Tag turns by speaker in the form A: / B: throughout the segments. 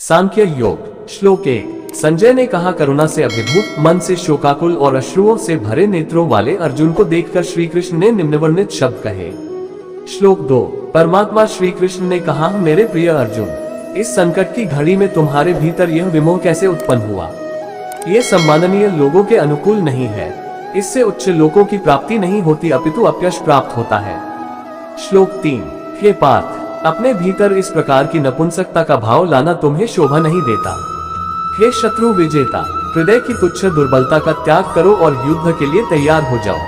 A: सांख्य योग। श्लोक 1। संजय ने कहा, करुणा से अभिभूत मन से शोकाकुल और अश्रुओं से भरे नेत्रों वाले अर्जुन को देखकर श्री कृष्ण ने निम्नवर्णित शब्द कहे। श्लोक 2। परमात्मा श्री कृष्ण ने कहा, मेरे प्रिय अर्जुन, इस संकट की घड़ी में तुम्हारे भीतर यह विमोह कैसे उत्पन्न हुआ? ये सम्माननीय लोगों के अनुकूल नहीं है। इससे उच्च लोकों की प्राप्ति नहीं होती अपितु अपयश प्राप्त होता है। श्लोक 3। हे पार्थ, अपने भीतर इस प्रकार की नपुंसकता का भाव लाना तुम्हें शोभा नहीं देता। हे शत्रु विजेता, हृदय की तुच्छ दुर्बलता का त्याग करो और युद्ध के लिए तैयार हो जाओ।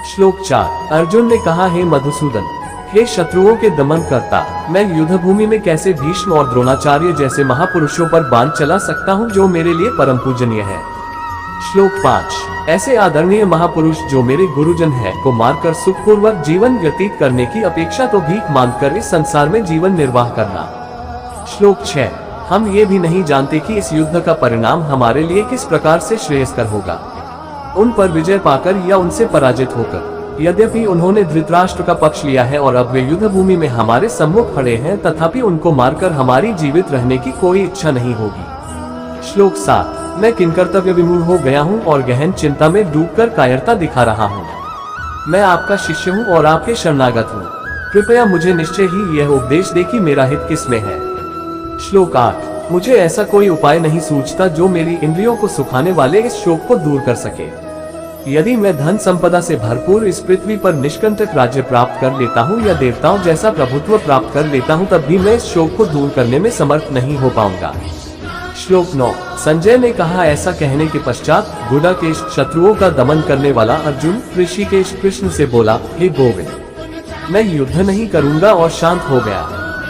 A: श्लोक 4। अर्जुन ने कहा, हे मधुसूदन, हे शत्रुओं के दमन करता, मैं युद्ध भूमि में कैसे भीष्म और द्रोणाचार्य जैसे महापुरुषों पर बाण चला सकता हूँ जो मेरे लिए परम पूजनीय है। श्लोक 5। ऐसे आदरणीय महापुरुष जो मेरे गुरुजन हैं को मारकर सुखपूर्वक जीवन व्यतीत करने की अपेक्षा तो भीख मांगकर इस संसार में जीवन निर्वाह करना। श्लोक 6। हम ये भी नहीं जानते कि इस युद्ध का परिणाम हमारे लिए किस प्रकार से श्रेयस्कर होगा, उन पर विजय पाकर या उनसे पराजित होकर। यद्यपि उन्होंने धृतराष्ट्र का पक्ष लिया है और अब वे युद्ध भूमि में हमारे सम्मुख खड़े हैं, तथापि उनको मारकर हमारी जीवित रहने की कोई इच्छा नहीं होगी। श्लोक 7। मैं किंकर्तव्य विमूढ़ हो गया हूँ और गहन चिंता में डूबकर कायरता दिखा रहा हूँ। मैं आपका शिष्य हूँ और आपके शरणागत हूँ। कृपया मुझे निश्चय ही यह उपदेश दे कि मेरा हित किसमें है। श्लोक 8। मुझे ऐसा कोई उपाय नहीं सूझता जो मेरी इंद्रियों को सुखाने वाले इस शोक को दूर कर सके। यदि मैं धन संपदा से भरपूर इस पृथ्वी पर निष्कंटक राज्य प्राप्त कर लेता हूँ या देवताओं जैसा प्रभुत्व प्राप्त कर लेता हूँ, तब भी मैं इस शोक को दूर करने में समर्थ नहीं हो पाऊंगा। श्लोक 9। संजय ने कहा, ऐसा कहने के पश्चात गुडाकेश शत्रुओं का दमन करने वाला अर्जुन ऋषिकेश कृष्ण से बोला, हे गोविंद, मैं युद्ध नहीं करूंगा और शांत हो गया।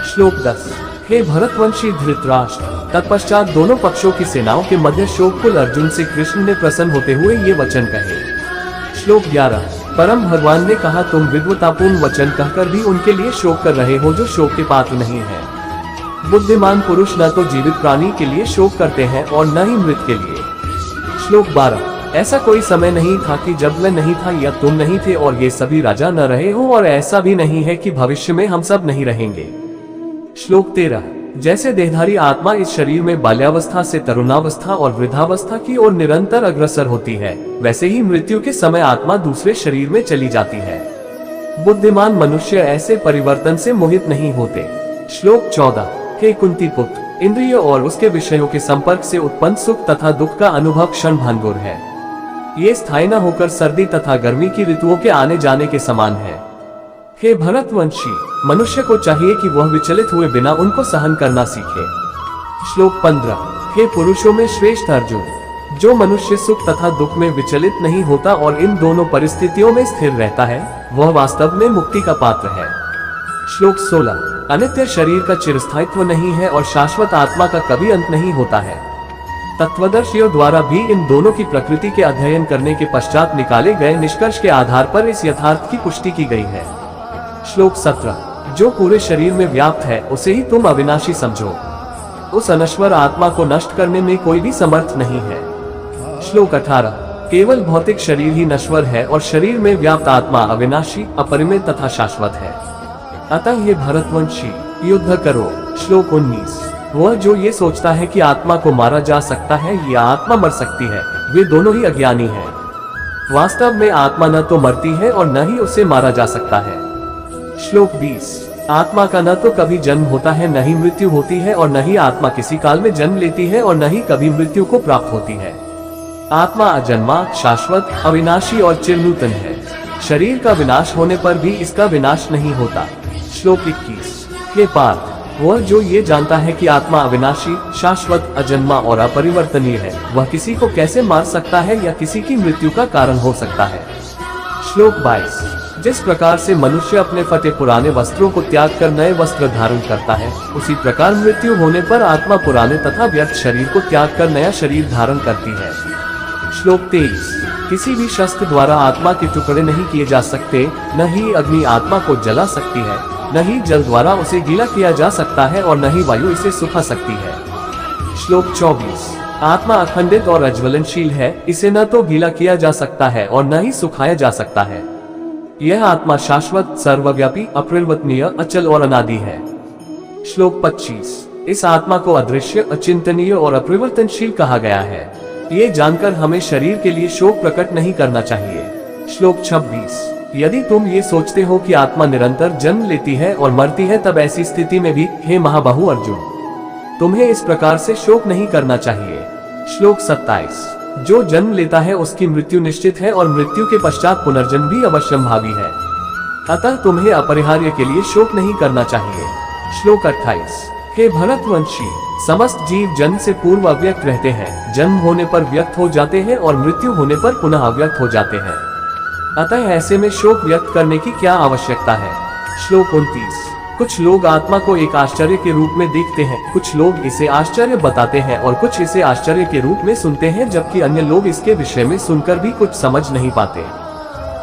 A: श्लोक 10। हे भरतवंशी धृतराष्ट्र, तत्पश्चात दोनों पक्षों की सेनाओं के मध्य शोककुल अर्जुन से कृष्ण ने प्रसन्न होते हुए ये वचन कहे। श्लोक 11। परम भगवान ने कहा, तुम विद्वतापूर्ण वचन कहकर भी उनके लिए शोक कर रहे हो जो शोक के पात्र नहीं है। बुद्धिमान पुरुष न तो जीवित प्राणी के लिए शोक करते हैं और न ही मृत के लिए। श्लोक 12। ऐसा कोई समय नहीं था कि जब मैं नहीं था या तुम नहीं थे और ये सभी राजा न रहे हो, और ऐसा भी नहीं है कि भविष्य में हम सब नहीं रहेंगे। श्लोक 13। जैसे देहधारी आत्मा इस शरीर में बाल्यावस्था से तरुणावस्था और वृद्धावस्था की ओर निरंतर अग्रसर होती है, वैसे ही मृत्यु के समय आत्मा दूसरे शरीर में चली जाती है। बुद्धिमान मनुष्य ऐसे परिवर्तन से मोहित नहीं होते। श्लोक 14। हे कुंती पुत्र, इंद्रिय और उसके विषयों के संपर्क से उत्पन्न सुख तथा दुख का अनुभव क्षण भंगुर है। ये स्थायी न होकर सर्दी तथा गर्मी की ऋतुओं के आने जाने के समान है। हे भरतवंशी, मनुष्य को चाहिए कि वह विचलित हुए बिना उनको सहन करना सीखे। श्लोक 15। हे पुरुषों में श्रेष्ठ अर्जुन, जो मनुष्य सुख तथा दुख में विचलित नहीं होता और इन दोनों परिस्थितियों में स्थिर रहता है, वह वास्तव में मुक्ति का पात्र है। श्लोक 16। अनित्य शरीर का चिरस्थायित्व नहीं है और शाश्वत आत्मा का कभी अंत नहीं होता है। तत्वदर्शियों द्वारा भी इन दोनों की प्रकृति के अध्ययन करने के पश्चात निकाले गए निष्कर्ष के आधार पर इस यथार्थ की पुष्टि की गई है। श्लोक 17। जो पूरे शरीर में व्याप्त है उसे ही तुम अविनाशी समझो। उस अनश्वर आत्मा को नष्ट करने में कोई भी समर्थ नहीं है। श्लोक 18। केवल भौतिक शरीर ही नश्वर है और शरीर में व्याप्त आत्मा अविनाशी, अपरिमित तथा शाश्वत है। अतः ये भरतवंशी, युद्ध करो। श्लोक 19। वह जो ये सोचता है कि आत्मा को मारा जा सकता है या आत्मा मर सकती है, वे दोनों ही अज्ञानी हैं। वास्तव में आत्मा न तो मरती है और न ही उसे मारा जा सकता है। श्लोक 20। आत्मा का न तो कभी जन्म होता है, न ही मृत्यु होती है, और न ही आत्मा किसी काल में जन्म लेती है और न ही कभी मृत्यु को प्राप्त होती है। आत्मा अजन्मा, शाश्वत, अविनाशी और चिरनूतन है। शरीर का विनाश होने पर भी इसका विनाश नहीं होता। श्लोक 21। हे पार्थ, वह जो ये जानता है कि आत्मा अविनाशी, शाश्वत, अजन्मा और अपरिवर्तनीय है, वह किसी को कैसे मार सकता है या किसी की मृत्यु का कारण हो सकता है। श्लोक 22। जिस प्रकार से मनुष्य अपने फटे पुराने वस्त्रों को त्याग कर नए वस्त्र धारण करता है, उसी प्रकार मृत्यु होने पर आत्मा पुराने तथा व्यर्थ शरीर को त्याग कर नया शरीर धारण करती है। श्लोक 23। किसी भी शस्त्र द्वारा आत्मा के टुकड़े नहीं किए जा सकते, न ही अग्नि आत्मा को जला सकती है, न ही जल द्वारा उसे गीला किया जा सकता है और न ही वायु इसे सुखा सकती है। श्लोक 24। आत्मा अखंडित और अज्वलनशील है, इसे न तो गीला किया जा सकता है और न ही सुखाया जा सकता है। यह आत्मा शाश्वत, सर्वव्यापी, अपरिवर्तनीय, अचल और अनादि है। श्लोक 25। इस आत्मा को अदृश्य, अचिंतनीय और अपरिवर्तनशील कहा गया है। ये जानकर हमें शरीर के लिए शोक प्रकट नहीं करना चाहिए। श्लोक 26। यदि तुम ये सोचते हो कि आत्मा निरंतर जन्म लेती है और मरती है, तब ऐसी स्थिति में भी हे महाबाहु अर्जुन, तुम्हें इस प्रकार से शोक नहीं करना चाहिए। श्लोक 27। जो जन्म लेता है उसकी मृत्यु निश्चित है और मृत्यु के पश्चात पुनर्जन्म भी अवश्यंभावी है, अतः तुम्हें अपरिहार्य के लिए शोक नहीं करना चाहिए। श्लोक 28। हे भरतवंशी, समस्त जीव जन्म से पूर्व अव्यक्त रहते हैं, जन्म होने पर व्यक्त हो जाते हैं और मृत्यु होने पर पुनः अव्यक्त हो जाते हैं, अतः ऐसे में शोक व्यक्त करने की क्या आवश्यकता है। श्लोक 29। कुछ लोग आत्मा को एक आश्चर्य के रूप में देखते हैं, कुछ लोग इसे आश्चर्य बताते हैं और कुछ इसे आश्चर्य के रूप में सुनते हैं, जबकि अन्य लोग इसके विषय में सुनकर भी कुछ समझ नहीं पाते।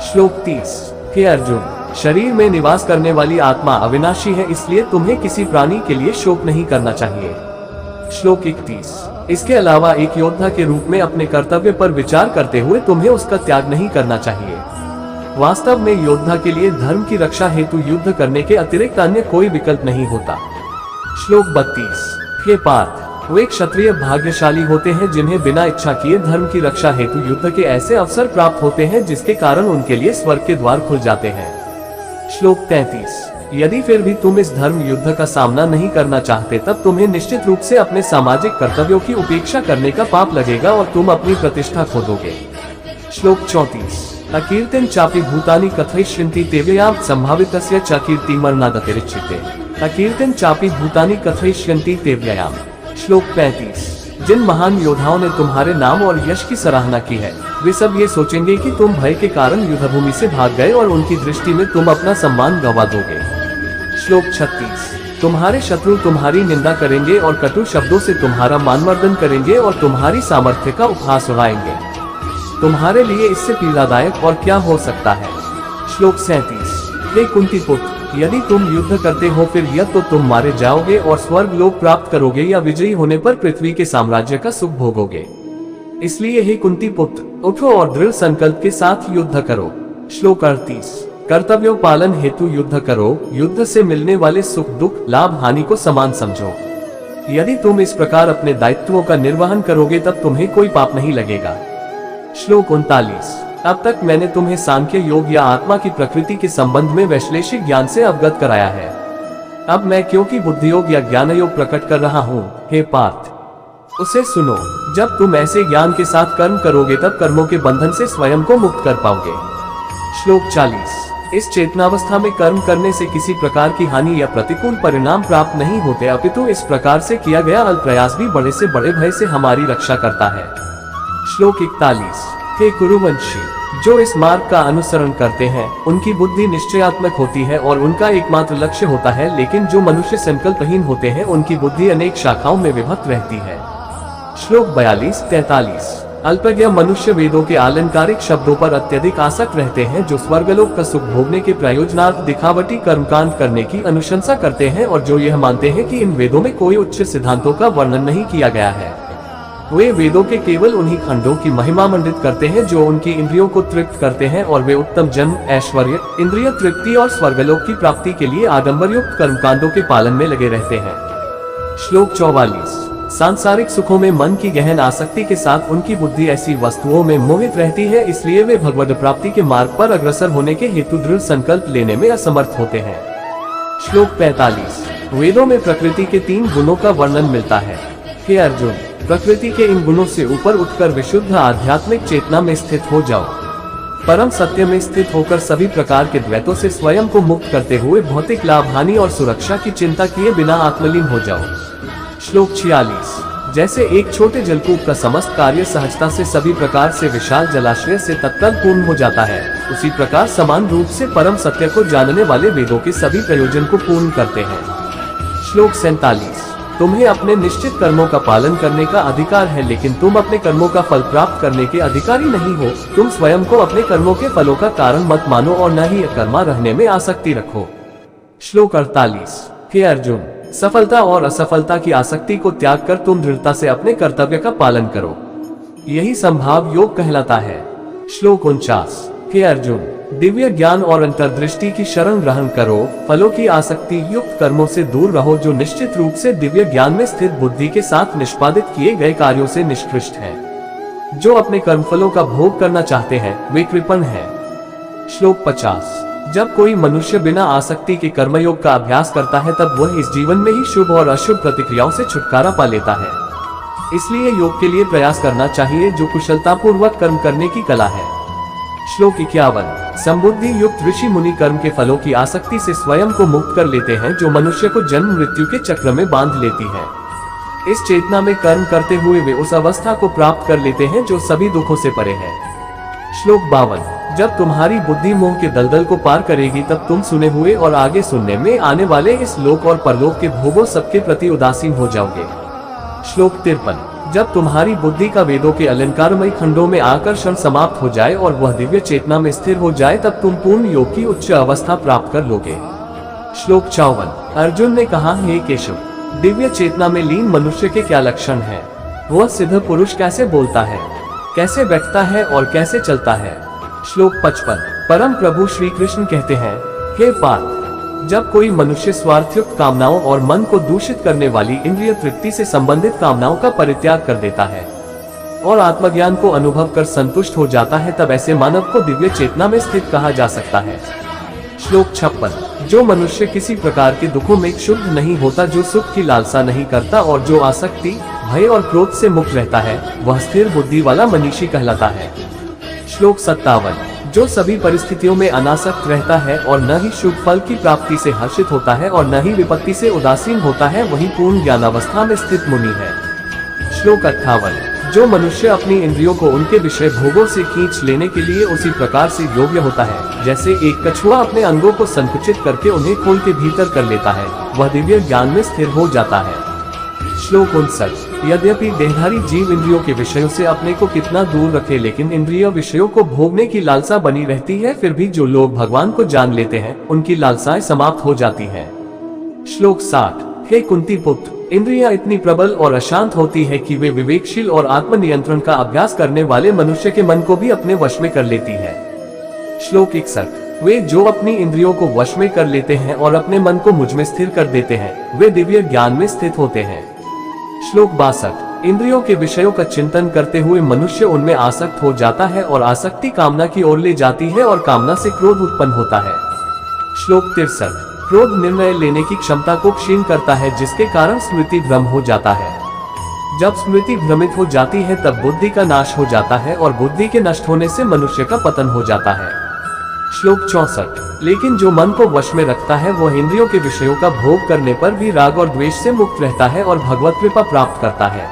A: श्लोक 30। हे अर्जुन, शरीर में निवास करने वाली आत्मा अविनाशी है, इसलिए तुम्हें किसी प्राणी के लिए शोक नहीं करना चाहिए। श्लोक 31। इसके अलावा एक योद्धा के रूप में अपने कर्तव्य पर विचार करते हुए तुम्हें उसका त्याग नहीं करना चाहिए। वास्तव में योद्धा के लिए धर्म की रक्षा हेतु युद्ध करने के अतिरिक्त अन्य कोई विकल्प नहीं होता। श्लोक 32। हे पार्थ, वे क्षत्रिय भाग्यशाली होते हैं जिन्हें बिना इच्छा किए धर्म की रक्षा हेतु युद्ध के ऐसे अवसर प्राप्त होते हैं जिसके कारण उनके लिए स्वर्ग के द्वार खुल जाते हैं। श्लोक 33। यदि फिर भी तुम इस धर्म युद्ध का सामना नहीं करना चाहते, तब तुम्हें निश्चित रूप से अपने सामाजिक कर्तव्यों की उपेक्षा करने का पाप लगेगा और तुम अपनी प्रतिष्ठा खो दोगे। श्लोक 34। अकीर्तिं चापि भूतानि कथयिष्यन्ति तेव्ययां संभावितस्य च कीर्तिमरणादतिरिच्यते। अकीर्तिं चापि भूतानि कथयिष्यन्ति तेव्ययां। श्लोक 35। जिन महान योद्धाओं ने तुम्हारे नाम और यश की सराहना की है, वे सब ये सोचेंगे कि तुम भय के कारण युद्धभूमि से भाग गए और उनकी दृष्टि में तुम अपना सम्मान गंवा दोगे। श्लोक 36। तुम्हारे शत्रु तुम्हारी निंदा करेंगे और कटु शब्दों से तुम्हारा मानमर्दन करेंगे और तुम्हारी सामर्थ्य का उपहास उड़ाएंगे। तुम्हारे लिए इससे पीड़ादायक और क्या हो सकता है। श्लोक 37। हे कुंती पुत्र, यदि तुम युद्ध करते हो फिर या तो तुम मारे जाओगे और स्वर्ग लोक प्राप्त करोगे, या विजयी होने पर पृथ्वी के साम्राज्य का सुख भोगोगे। इसलिए हे कुंती पुत्र, उठो और दृढ़ संकल्प के साथ युद्ध करो। श्लोक 38। कर्तव्यों पालन हेतु युद्ध करो, युद्ध से मिलने वाले सुख दुख लाभ हानि को समान समझो। यदि तुम इस प्रकार अपने दायित्वों का निर्वहन करोगे तब तुम्हें कोई पाप नहीं लगेगा। श्लोक 39। अब तक मैंने तुम्हें सांख्य योग या आत्मा की प्रकृति के संबंध में वैश्लेषिक ज्ञान से अवगत कराया है। अब मैं क्योंकि बुद्धि योग या ज्ञान योग प्रकट कर रहा हूँ, हे पार्थ, उसे सुनो। जब तुम ऐसे ज्ञान के साथ कर्म करोगे तब कर्मों के बंधन से स्वयं को मुक्त कर पाओगे। श्लोक 40। इस चेतनावस्था में कर्म करने से किसी प्रकार की हानि या प्रतिकूल परिणाम प्राप्त नहीं होते, अपितु इस प्रकार से किया गया अल्प प्रयास भी बड़े से बड़े भय से हमारी रक्षा करता है। श्लोक 41। हे कुरुवंशी, जो इस मार्ग का अनुसरण करते हैं उनकी बुद्धि निश्चयात्मक होती है और उनका एकमात्र लक्ष्य होता है, लेकिन जो मनुष्य संकल्पहीन होते हैं उनकी बुद्धि अनेक शाखाओं में विभक्त रहती है। श्लोक 42-43। अल्पज्ञ मनुष्य वेदों के आलंकारिक शब्दों पर अत्यधिक आसक्त रहते हैं, जो स्वर्गलोक का सुख भोगने के प्रयोजनार्थ दिखावटी कर्मकांड करने की अनुशंसा करते हैं और जो यह मानते हैं कि इन वेदों में कोई उच्च सिद्धांतों का वर्णन नहीं किया गया है। वे वेदों के केवल उन्हीं खंडों की महिमा मंडित करते हैं जो उनकी इंद्रियों को तृप्त करते हैं, और वे उत्तम जन्म, ऐश्वर्य, इंद्रिय तृप्ति और स्वर्गलोक की प्राप्ति के लिए आडंबरयुक्त कर्मकांडों के पालन में लगे रहते हैं। श्लोक 44। सांसारिक सुखों में मन की गहन आसक्ति के साथ उनकी बुद्धि ऐसी वस्तुओं में मोहित रहती है, इसलिए वे भगवद प्राप्ति के मार्ग पर अग्रसर होने के हेतु दृढ़ संकल्प लेने में असमर्थ होते हैं। श्लोक 45। वेदों में प्रकृति के 3 गुणों का वर्णन मिलता है। हे अर्जुन, प्रकृति के इन गुणों से ऊपर उठकर विशुद्ध आध्यात्मिक चेतना में स्थित हो जाओ। परम सत्य में स्थित होकर सभी प्रकार के द्वैतों से स्वयं को मुक्त करते हुए भौतिक लाभ हानि और सुरक्षा की चिंता किए बिना आत्मलीन हो जाओ। श्लोक 46। जैसे एक छोटे जलकूप का समस्त कार्य सहजता से सभी प्रकार से विशाल जलाशय से तत्काल पूर्ण हो जाता है, उसी प्रकार समान रूप से परम सत्य को जानने वाले वेदों के सभी प्रयोजन को पूर्ण करते हैं। श्लोक 47। तुम्हें अपने निश्चित कर्मों का पालन करने का अधिकार है, लेकिन तुम अपने कर्मों का फल प्राप्त करने के अधिकारी नहीं हो। तुम स्वयं को अपने कर्मों के फलों का कारण मत मानो और न ही अकर्मा रहने में आसक्ति रखो। श्लोक 48। हे अर्जुन, सफलता और असफलता की आसक्ति को त्याग कर तुम दृढ़ता से अपने कर्तव्य का पालन करो, यही संभाव योग कहलाता है। श्लोक 49। हे अर्जुन, दिव्य ज्ञान और अंतर्दृष्टि की शरण ग्रहण करो। फलों की आसक्ति युक्त कर्मों से दूर रहो जो निश्चित रूप से दिव्य ज्ञान में स्थित बुद्धि के साथ निष्पादित किए गए कार्यों से निष्कृष्ट हैं। जो अपने कर्मफलों का भोग करना चाहते हैं वे कृपण हैं। श्लोक 50। जब कोई मनुष्य बिना आसक्ति के कर्मयोग का अभ्यास करता है तब वह इस जीवन में ही शुभ और अशुभ प्रतिक्रियाओं से छुटकारा पा लेता है। इसलिए योग के लिए प्रयास करना चाहिए जो कुशलतापूर्वक कर्म करने की कला है। श्लोक 51। संबुद्धि युक्त ऋषि मुनि कर्म के फलों की आसक्ति से स्वयं को मुक्त कर लेते हैं जो मनुष्य को जन्म मृत्यु के चक्र में बांध लेती है। इस चेतना में कर्म करते हुए वे उस अवस्था को प्राप्त कर लेते हैं जो सभी दुखों से परे है। श्लोक 52। जब तुम्हारी बुद्धि मोह के दलदल को पार करेगी तब तुम सुने हुए और आगे सुनने में आने वाले इस लोक और परलोक के भोगों सबके प्रति उदासीन हो जाओगे। श्लोक 53। जब तुम्हारी बुद्धि का वेदों के अलंकारमय खंडों में आकर्षण समाप्त हो जाए और वह दिव्य चेतना में स्थिर हो जाए तब तुम पूर्ण योग की उच्च अवस्था प्राप्त कर लोगे। श्लोक 54। अर्जुन ने कहा, हे केशव, दिव्य चेतना में लीन मनुष्य के क्या लक्षण हैं? वह सिद्ध पुरुष कैसे बोलता है, कैसे बैठता है और कैसे चलता है? श्लोक 55। परम प्रभु श्री कृष्ण कहते हैं, हे पार्थ, जब कोई मनुष्य स्वार्थयुक्त कामनाओं और मन को दूषित करने वाली इंद्रिय तृप्ति से संबंधित कामनाओं का परित्याग कर देता है और आत्मज्ञान को अनुभव कर संतुष्ट हो जाता है तब ऐसे मानव को दिव्य चेतना में स्थित कहा जा सकता है। श्लोक 56। जो मनुष्य किसी प्रकार के दुखों में क्षुब्ध नहीं होता, जो सुख की लालसा नहीं करता और जो आसक्ति, भय और क्रोध से मुक्त रहता है, वह स्थिर बुद्धि वाला मनीषी कहलाता है। श्लोक 57। जो सभी परिस्थितियों में अनासक्त रहता है और न ही शुभ फल की प्राप्ति से हर्षित होता है और न ही विपत्ति से उदासीन होता है, वही पूर्ण ज्ञानावस्था में स्थित मुनि है। श्लोक 58। जो मनुष्य अपनी इंद्रियों को उनके विषय भोगों से खींच लेने के लिए उसी प्रकार से योग्य होता है जैसे एक कछुआ अपने अंगों को संकुचित करके उन्हें खोल के भीतर कर लेता है, वह दिव्य ज्ञान में स्थिर हो जाता है। श्लोक 59। यद्यपि देहधारी जीव इंद्रियों के विषयों से अपने को कितना दूर रखे लेकिन इंद्रिय विषयों को भोगने की लालसा बनी रहती है, फिर भी जो लोग भगवान को जान लेते हैं उनकी लालसाएं समाप्त हो जाती हैं। श्लोक 60। हे कुंती पुत्र, इंद्रियां इतनी प्रबल और अशांत होती है कि वे विवेकशील और आत्मनियंत्रण का अभ्यास करने वाले मनुष्य के मन को भी अपने वश में कर लेती है। श्लोक 61। वे जो अपनी इंद्रियों को वश में कर लेते हैं और अपने मन को मुझ में स्थिर कर देते हैं, वे दिव्य ज्ञान में स्थित होते हैं। श्लोक 62। इंद्रियों के विषयों का चिंतन करते हुए मनुष्य उनमें आसक्त हो जाता है और आसक्ति कामना की ओर ले जाती है और कामना से क्रोध उत्पन्न होता है। श्लोक 63। क्रोध निर्णय लेने की क्षमता को क्षीण करता है जिसके कारण स्मृति भ्रम हो जाता है। जब स्मृति भ्रमित हो जाती है तब बुद्धि का नाश हो जाता है और बुद्धि के नष्ट होने से मनुष्य का पतन हो जाता है। श्लोक 64। लेकिन जो मन को वश में रखता है वह इंद्रियों के विषयों का भोग करने पर भी राग और द्वेष से मुक्त रहता है और भगवत कृपा प्राप्त करता है।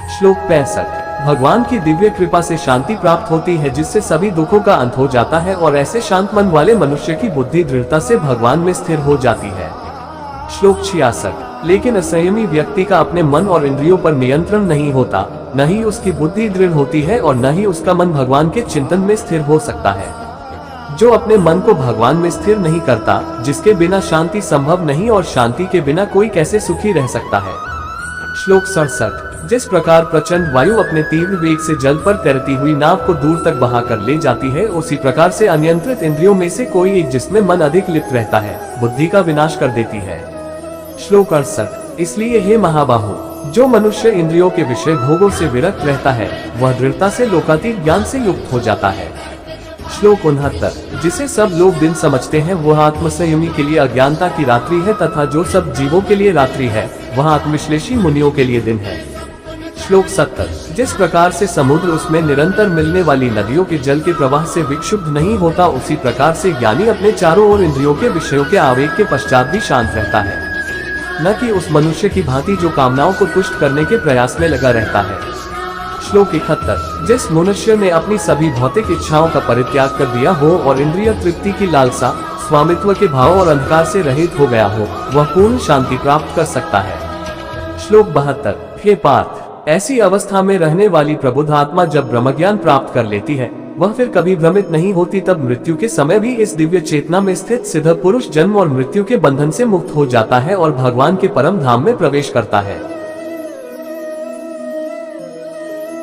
A: श्लोक 65। भगवान की दिव्य कृपा से शांति प्राप्त होती है जिससे सभी दुखों का अंत हो जाता है और ऐसे शांत मन वाले मनुष्य की बुद्धि दृढ़ता से भगवान में स्थिर हो जाती है। श्लोक 66। लेकिन असंयमी व्यक्ति का अपने मन और इंद्रियों पर नियंत्रण नहीं होता, न ही उसकी बुद्धि दृढ़ होती है और न ही उसका मन भगवान के चिंतन में स्थिर हो सकता है। जो अपने मन को भगवान में स्थिर नहीं करता, जिसके बिना शांति संभव नहीं और शांति के बिना कोई कैसे सुखी रह सकता है। श्लोक 67। जिस प्रकार प्रचंड वायु अपने तीव्र वेग से जल पर तैरती हुई नाव को दूर तक बहा कर ले जाती है, उसी प्रकार से अनियंत्रित इंद्रियों में से कोई एक जिसमें मन अधिक लिप्त रहता है, बुद्धि का विनाश कर देती है। श्लोक 68। इसलिए हे महाबाहु, जो मनुष्य इंद्रियों के विषय भोगों से विरक्त रहता है वह दृढ़ता से लोकातीत ज्ञान से युक्त हो जाता है। श्लोक 69। जिसे सब लोग दिन समझते हैं वह आत्मसंयमी के लिए अज्ञानता की रात्रि है तथा जो सब जीवों के लिए रात्रि है वह आत्मविश्लेषी मुनियों के लिए दिन है। श्लोक 70। जिस प्रकार से समुद्र उसमें निरंतर मिलने वाली नदियों के जल के प्रवाह से विक्षुब्ध नहीं होता, उसी प्रकार से ज्ञानी अपने चारों ओर इंद्रियों के विषयों के आवेग के पश्चात भी शांत रहता है, न कि उस मनुष्य की भांति जो कामनाओं को तुष्ट करने के प्रयास में लगा रहता है। श्लोक 71। जिस मनुष्य ने अपनी सभी भौतिक इच्छाओं का परित्याग कर दिया हो और इंद्रिय तृप्ति की लालसा, स्वामित्व के भाव और अंधकार से रहित हो गया हो, वह पूर्ण शांति प्राप्त कर सकता है। श्लोक 72। हे पार्थ, ऐसी अवस्था में रहने वाली प्रबुद्ध आत्मा जब ब्रह्मज्ञान प्राप्त कर लेती है वह फिर कभी भ्रमित नहीं होती, तब मृत्यु के समय भी इस दिव्य चेतना में स्थित सिद्ध पुरुष जन्म और मृत्यु के बंधन से मुक्त हो जाता है और भगवान के परम धाम में प्रवेश करता है।